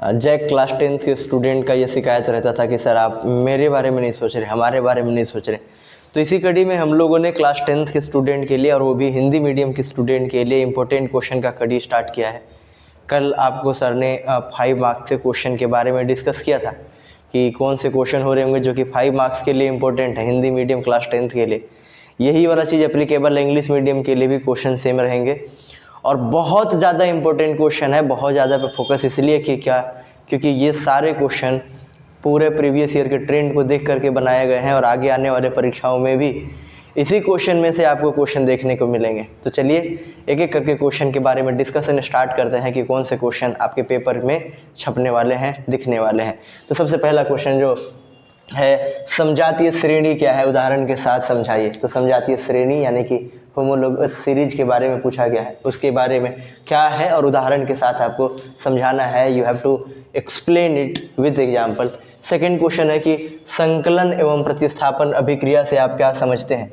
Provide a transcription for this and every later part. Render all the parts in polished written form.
Jack class 10th के student का ये शिकायत रहता था कि सर आप मेरे बारे में नहीं सोच रहे, हमारे बारे में नहीं सोच रहे। तो इसी कड़ी में हम लोगों ने क्लास 10th के स्टूडेंट के लिए और वो भी हिंदी मीडियम के स्टूडेंट के लिए इम्पोर्टेंट क्वेश्चन का कड़ी स्टार्ट किया है। कल आपको सर ने 5 मार्क्स के क्वेश्चन के बारे में डिस्कस किया था कि कौन से क्वेश्चन हो रहे होंगे जो कि 5 मार्क्स के लिए इम्पोर्टेंट है हिंदी मीडियम क्लास 10th के लिए। यही वाला चीज़ एप्लीकेबल है इंग्लिश मीडियम के लिए भी, क्वेश्चन सेम रहेंगे और बहुत ज़्यादा इंपॉर्टेंट क्वेश्चन है। बहुत ज़्यादा पे फोकस इसलिए कि क्योंकि ये सारे क्वेश्चन पूरे प्रीवियस ईयर के ट्रेंड को देख करके बनाए गए हैं और आगे आने वाले परीक्षाओं में भी इसी क्वेश्चन में से आपको क्वेश्चन देखने को मिलेंगे। तो चलिए एक एक करके क्वेश्चन के बारे में डिस्कशन स्टार्ट करते हैं कि कौन से क्वेश्चन आपके पेपर में छपने वाले हैं, दिखने वाले हैं। तो सबसे पहला क्वेश्चन जो है, समजातीय श्रेणी क्या है, उदाहरण के साथ समझाइए। तो समजातीय श्रेणी यानी कि होमोलोगस सीरीज के बारे में पूछा गया है, उसके बारे में क्या है और उदाहरण के साथ आपको समझाना है। You have to explain it with example. Second question है कि संकलन एवं प्रतिस्थापन अभिक्रिया से आप क्या समझते हैं।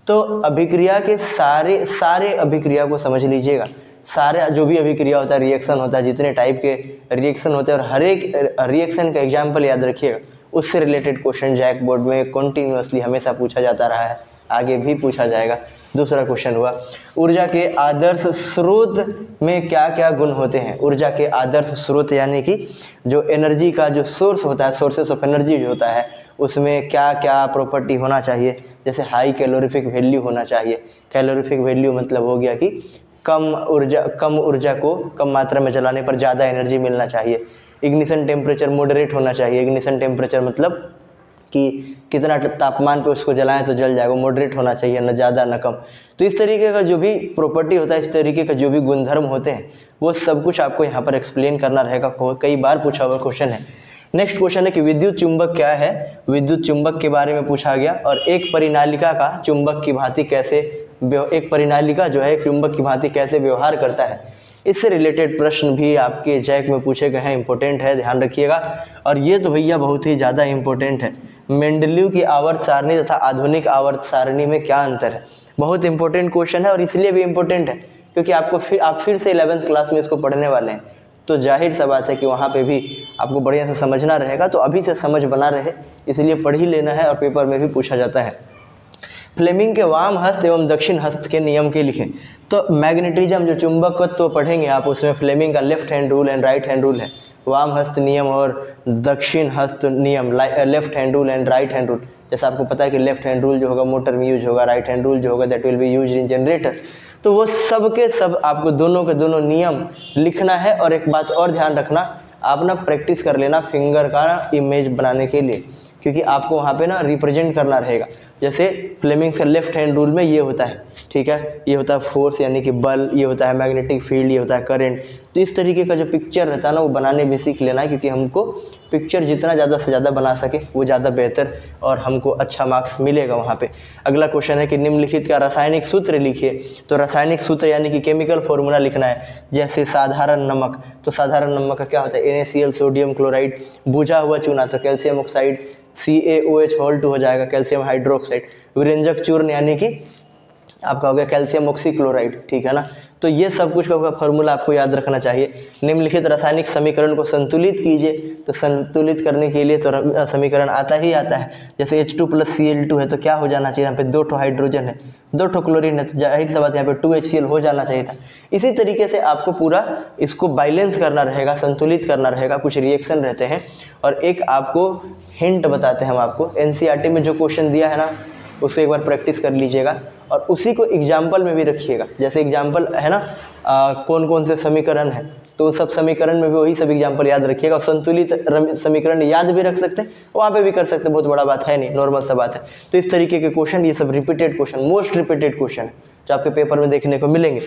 तो अभिक्रिया के सारे अभिक्रिया को समझ लीजिएगा। सारे जो भी अभिक्रिया होता है, रिएक्शन होता है, जितने टाइप के रिएक्शन होते हैं और हर एक रिएक्शन का एग्जाम्पल याद रखिएगा। उससे रिलेटेड क्वेश्चन जैक बोर्ड में कॉन्टीन्यूअसली हमेशा पूछा जाता रहा है, आगे भी पूछा जाएगा। दूसरा क्वेश्चन हुआ, ऊर्जा के आदर्श स्रोत में क्या क्या गुण होते हैं। ऊर्जा के आदर्श स्रोत यानी कि जो एनर्जी का जो सोर्स होता है, सोर्सेस ऑफ एनर्जी जो होता है, उसमें क्या क्या प्रॉपर्टी होना चाहिए। जैसे हाई कैलोरीफिक वैल्यू होना चाहिए। कैलोरीफिक वैल्यू मतलब हो गया कि कम ऊर्जा को कम मात्रा में जलाने पर ज़्यादा एनर्जी मिलना चाहिए। इग्निशन टेम्परेचर मॉडरेट होना चाहिए। इग्निशन टेम्परेचर मतलब कि कितना तापमान पे उसको जलाएं तो जल जाएगा, मॉडरेट होना चाहिए, न ज़्यादा न कम। तो इस तरीके का जो भी प्रॉपर्टी होता है, इस तरीके का जो भी गुणधर्म होते हैं, वो सब कुछ आपको यहाँ पर एक्सप्लेन करना रहेगा। कई बार पूछा हुआ क्वेश्चन है। नेक्स्ट क्वेश्चन है कि विद्युत चुंबक क्या है। विद्युत चुंबक के बारे में पूछा गया और एक परिनालिका का चुंबक की भांति कैसे, एक परिनालिका जो है एक चुंबक की भांति कैसे व्यवहार करता है। इससे रिलेटेड प्रश्न भी आपके जैक में पूछे गए हैं, इंपॉर्टेंट है, ध्यान रखिएगा। और ये तो भैया बहुत ही ज़्यादा इंपॉर्टेंट है, मेंडलीव की आवर्त सारणी तथा आधुनिक आवर्त सारणी में क्या अंतर है। बहुत इंपॉर्टेंट क्वेश्चन है और इसलिए भी इंपॉर्टेंट है क्योंकि आप फिर से 11th क्लास में इसको पढ़ने वाले हैं, तो जाहिर सा बात है कि वहाँ पे भी आपको बढ़िया से समझना रहेगा। तो अभी से समझ बना रहे, इसलिए पढ़ ही लेना है और पेपर में भी पूछा जाता है। फ्लेमिंग के वाम हस्त एवं दक्षिण हस्त के नियम के लिखें। तो मैग्नेटिज्म जो चुंबकत्व तो पढ़ेंगे आप, उसमें फ्लेमिंग का left hand rule and right hand rule है। वाम हस्त नियम और दक्षिण हस्त नियम, left hand rule and right hand rule. जैसे आपको पता है कि लेफ्ट हैंड रूल जो होगा मोटर में यूज होगा, राइट हैंड रूल जो होगा that will be use in generator. तो वो सब के सब आपको दोनों के दोनों नियम लिखना है। और एक बात और ध्यान रखना, आप ना प्रैक्टिस कर लेना फिंगर का इमेज बनाने के लिए, क्योंकि आपको वहाँ पे ना रिप्रेजेंट करना रहेगा। जैसे फ्लेमिंग से लेफ्ट हैंड रूल में ये होता है, ठीक है, ये होता है फोर्स यानी कि बल, ये होता है मैग्नेटिक फील्ड, ये होता है करंट। तो इस तरीके का जो पिक्चर रहता है ना, वो बनाने भी सीख लेना है, क्योंकि हमको पिक्चर जितना ज़्यादा से ज़्यादा बना सके वो ज़्यादा बेहतर और हमको अच्छा मार्क्स मिलेगा वहाँ पे। अगला क्वेश्चन है कि निम्नलिखित का रासायनिक सूत्र लिखिए। तो रासायनिक सूत्र यानी कि केमिकल फॉर्मूला लिखना है। जैसे साधारण नमक, तो साधारण नमक का क्या होता है, NaCl सोडियम क्लोराइड। बुझा हुआ चूना तो कैल्शियम ऑक्साइड, CaOH हो जाएगा, कैल्शियम हाइड्रोक्साइड। विरंजक चूर्ण यानी कि आपका हो गया कैल्शियम ऑक्सीक्लोराइड, ठीक है ना। तो ये सब कुछ का फॉर्मूला आपको याद रखना चाहिए। निम्नलिखित रासायनिक समीकरण को संतुलित कीजिए। तो संतुलित करने के लिए तो समीकरण आता ही आता है। जैसे H2 + Cl2 है तो क्या हो जाना चाहिए, यहाँ पे 2 ठो हाइड्रोजन है, 2 ठो क्लोरीन है, तो जाहिर सी बात है यहाँ पे 2HCl हो जाना चाहिए था। इसी तरीके से आपको पूरा इसको बैलेंस करना रहेगा, संतुलित करना रहेगा। कुछ रिएक्शन रहते हैं और एक आपको हिंट बताते हैं हम आपको, NCERT में जो क्वेश्चन दिया है ना, उसको एक बार प्रैक्टिस कर लीजिएगा और उसी को एग्जाम्पल में भी रखिएगा। जैसे एग्जाम्पल है ना, कौन कौन से समीकरण है, तो सब समीकरण में भी वही सब एग्जाम्पल याद रखिएगा। और संतुलित समीकरण याद भी रख सकते हैं, वहाँ पे भी कर सकते हैं, बहुत बड़ा बात है नहीं, नॉर्मल सा बात है। तो इस तरीके के क्वेश्चन, ये सब repeated question, most repeated question है जो आपके पेपर में देखने को मिलेंगे।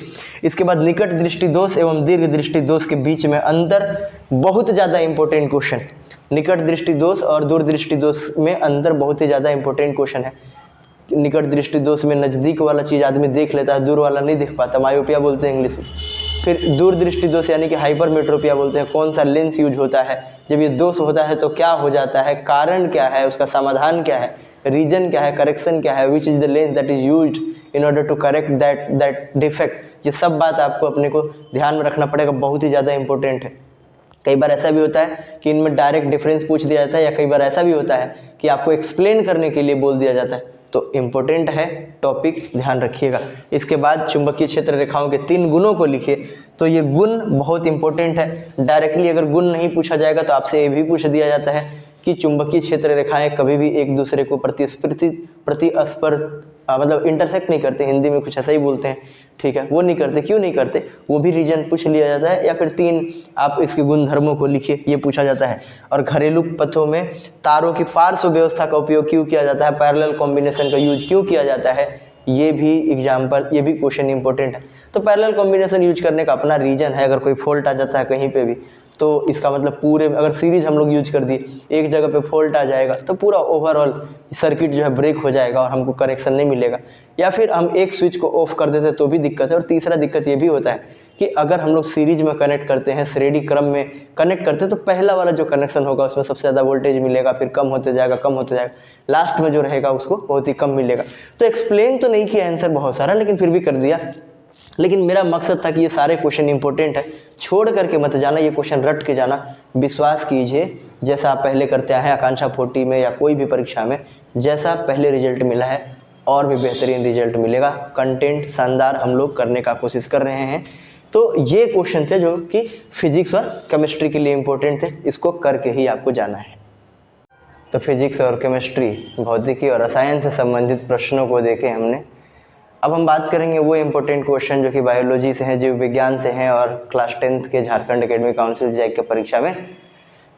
इसके बाद निकट दृष्टि दोष एवं दीर्घ दृष्टि दोष के बीच में अंतर, बहुत ज़्यादा इंपॉर्टेंट क्वेश्चन। निकट दृष्टि दोष और दूर दृष्टि दोष में अंतर बहुत ही ज़्यादा इंपॉर्टेंट क्वेश्चन है। निकट दृष्टि दोष में नज़दीक वाला चीज़ आदमी देख लेता है, दूर वाला नहीं देख पाता, मायोपिया बोलते हैं इंग्लिश में। फिर दूर दृष्टि दोष यानी कि हाइपरमेट्रोपिया बोलते हैं। कौन सा लेंस यूज होता है, जब ये दोष होता है तो क्या हो जाता है, कारण क्या है, उसका समाधान क्या है, रीजन क्या है, करेक्शन क्या है, which is the lens that is used in order to correct that defect. ये सब बात आपको अपने को ध्यान में रखना पड़ेगा, बहुत ही ज़्यादा इंपॉर्टेंट है। कई बार ऐसा भी होता है कि इनमें डायरेक्ट डिफरेंस पूछ दिया जाता है, या कई बार ऐसा भी होता है कि आपको एक्सप्लेन करने के लिए बोल दिया जाता है। तो इम्पोर्टेंट है टॉपिक, ध्यान रखिएगा। इसके बाद चुंबकीय क्षेत्र रेखाओं के 3 गुणों को लिखिए। तो ये गुण बहुत इंपॉर्टेंट है। डायरेक्टली अगर गुण नहीं पूछा जाएगा तो आपसे ये भी पूछ दिया जाता है कि चुंबकीय क्षेत्र रेखाएं कभी भी एक दूसरे को मतलब इंटरसेक्ट नहीं करते, हिंदी में कुछ ऐसा ही बोलते हैं, ठीक है, वो नहीं करते। क्यों नहीं करते, वो भी रीजन पूछ लिया जाता है। या फिर 3 आप इसके गुणधर्मों को लिखिए, ये पूछा जाता है। और घरेलू पथों में तारों की पार्श्व व्यवस्था का उपयोग क्यों किया जाता है, पैरेलल कॉम्बिनेशन का यूज क्यों किया जाता है, ये भी एग्जाम्पल, ये भी क्वेश्चन इंपॉर्टेंट है। तो पैरेलल कॉम्बिनेशन यूज करने का अपना रीजन है। अगर कोई फॉल्ट आ जाता है कहीं पे भी, तो इसका मतलब पूरे, अगर सीरीज हम लोग यूज कर दिए, एक जगह पे फॉल्ट आ जाएगा तो पूरा ओवरऑल सर्किट जो है ब्रेक हो जाएगा और हमको कनेक्शन नहीं मिलेगा। या फिर हम एक स्विच को ऑफ कर देते तो भी दिक्कत है। और तीसरा दिक्कत ये भी होता है कि अगर हम लोग सीरीज में कनेक्ट करते हैं, श्रेणी क्रम में कनेक्ट करते हैं, तो पहला वाला जो कनेक्शन होगा उसमें सबसे ज़्यादा वोल्टेज मिलेगा, फिर कम होते जाएगा, कम होते जाएगा, लास्ट में जो रहेगा उसको बहुत ही कम मिलेगा। तो एक्सप्लेन तो नहीं किया आंसर बहुत सारा, लेकिन फिर भी कर दिया। लेकिन मेरा मकसद था कि ये सारे क्वेश्चन इंपॉर्टेंट है, छोड़ करके मत जाना, ये क्वेश्चन रट के जाना। विश्वास कीजिए, जैसा आप पहले करते आए हैं आकांक्षा 40 में या कोई भी परीक्षा में, जैसा पहले रिजल्ट मिला है और भी बेहतरीन रिजल्ट मिलेगा। कंटेंट शानदार हम लोग करने का कोशिश कर रहे हैं। तो ये क्वेश्चन थे जो कि फिजिक्स और केमिस्ट्री के लिए इंपॉर्टेंट थे, इसको करके ही आपको जाना है। तो फिजिक्स और केमिस्ट्री, भौतिकी और रसायन से संबंधित प्रश्नों को देखे हमने। अब हम बात करेंगे वो इम्पोर्टेंट क्वेश्चन जो कि बायोलॉजी से हैं, जीव विज्ञान से हैं और क्लास 10th के झारखंड एकेडमिक काउंसिल जैक के परीक्षा में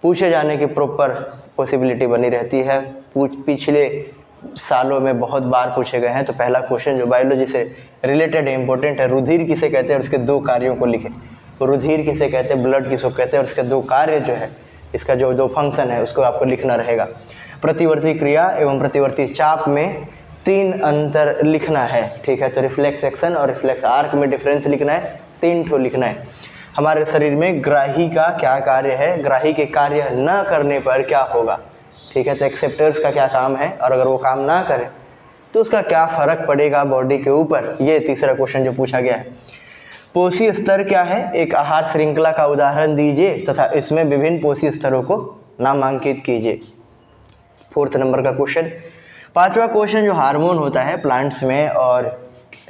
पूछे जाने की प्रॉपर पॉसिबिलिटी बनी रहती है। पिछले सालों में बहुत बार पूछे गए हैं। तो पहला क्वेश्चन जो बायोलॉजी से रिलेटेड है, इंपॉर्टेंट है, रुधिर किसे कहते हैं और इसके 2 कार्यों को लिखें। तो रुधिर किसे कहते हैं, ब्लड किसको कहते हैं और इसके 2 कार्य जो है, इसका जो 2 फंक्शन है उसको आपको लिखना रहेगा। प्रतिवर्ती क्रिया एवं प्रतिवर्ती चाप में 3 अंतर लिखना है, ठीक है। तो रिफ्लेक्स एक्शन और रिफ्लेक्स आर्क में डिफरेंस लिखना है, 3 ठो लिखना है। हमारे शरीर में ग्राही का क्या कार्य है, ग्राही के कार्य न करने पर क्या होगा, ठीक है। तो एक्सेप्टर्स का क्या काम है और अगर वो काम ना करे तो उसका क्या फर्क पड़ेगा बॉडी के ऊपर, ये तीसरा क्वेश्चन जो पूछा गया है। पोषी स्तर क्या है, एक आहार श्रृंखला का उदाहरण दीजिए तथा इसमें विभिन्न पोषी स्तरों को नामांकित कीजिए। 4th नंबर का क्वेश्चन। 5वां क्वेश्चन जो हार्मोन होता है प्लांट्स में और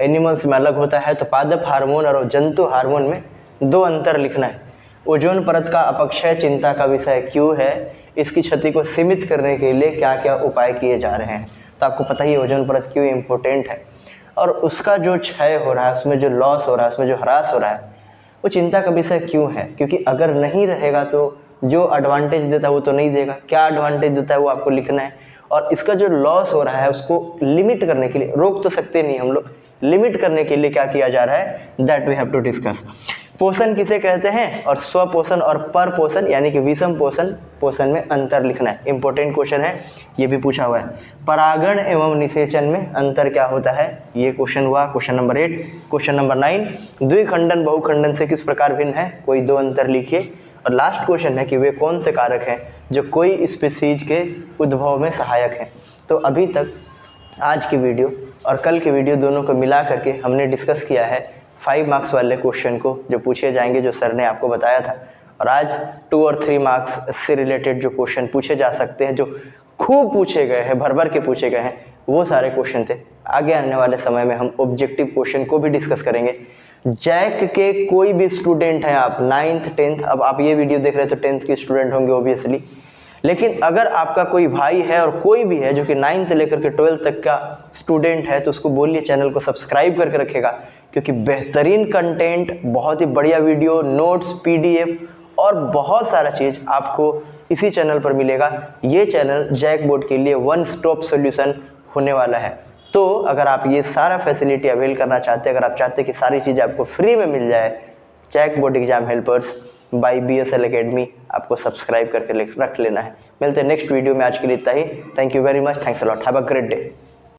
एनिमल्स में अलग होता है। तो पादप हार्मोन और जंतु हार्मोन में 2 अंतर लिखना है। ओजोन परत का अपक्षय चिंता का विषय क्यों है, इसकी क्षति को सीमित करने के लिए क्या क्या उपाय किए जा रहे हैं। तो आपको पता ही ओजोन परत क्यों इम्पोर्टेंट है और उसका जो क्षय हो रहा है, उसमें जो लॉस हो रहा है, उसमें जो ह्रास हो रहा है, वो चिंता का विषय क्यों है। क्योंकि अगर नहीं रहेगा तो जो एडवांटेज देता है वो तो नहीं देगा, क्या एडवांटेज देता है वो आपको लिखना है। और इसका जो लॉस हो रहा है उसको लिमिट करने के लिए, रोक तो सकते नहीं हम लोग, लिमिट करने के लिए क्या किया जा रहा है, that we have to discuss. पोषण किसे कहते हैं और स्वपोषण और पर पोषण यानी कि विषम पोषण में अंतर लिखना है। इंपॉर्टेंट क्वेश्चन है, ये भी पूछा हुआ है। परागण एवं निषेचन में अंतर क्या होता है, ये क्वेश्चन हुआ क्वेश्चन नंबर 8। क्वेश्चन नंबर 9, द्विखंडन बहुखंडन से किस प्रकार भिन्न है, कोई 2 अंतर लिखिए। और लास्ट क्वेश्चन है कि वे कौन से कारक हैं जो कोई स्पीसीज के उद्भव में सहायक हैं। तो अभी तक आज की वीडियो और कल की वीडियो दोनों को मिला करके हमने डिस्कस किया है 5 मार्क्स वाले क्वेश्चन को जो पूछे जाएंगे, जो सर ने आपको बताया था। और आज 2 और 3 मार्क्स से रिलेटेड जो क्वेश्चन पूछे जा सकते हैं, जो खूब पूछे गए हैं, भर भर के पूछे गए हैं, वो सारे क्वेश्चन थे। आगे आने वाले समय में हम ऑब्जेक्टिव क्वेश्चन को भी डिस्कस करेंगे। जैक के कोई भी स्टूडेंट हैं आप, 9th 10th, अब आप ये वीडियो देख रहे हैं तो 10th के स्टूडेंट होंगे ओबियसली, लेकिन अगर आपका कोई भाई है और कोई भी है जो कि 9th से लेकर के 12th तक का स्टूडेंट है, तो उसको बोलिए चैनल को सब्सक्राइब करके रखेगा, क्योंकि बेहतरीन कंटेंट, बहुत ही बढ़िया वीडियो, नोट्स, PDF और बहुत सारा चीज़ आपको इसी चैनल पर मिलेगा। ये चैनल जैक बोर्ड के लिए 1 स्टॉप सोल्यूशन होने वाला है। तो अगर आप ये सारा फैसिलिटी अवेल करना चाहते हैं, अगर आप चाहते हैं कि सारी चीज़ें आपको फ्री में मिल जाए, JAC board exam helpers by BSL academy आपको सब्सक्राइब करके रख लेना है। मिलते हैं नेक्स्ट वीडियो में, आज के लिए इतना ही। Thank you very much, thanks a lot, have a great day.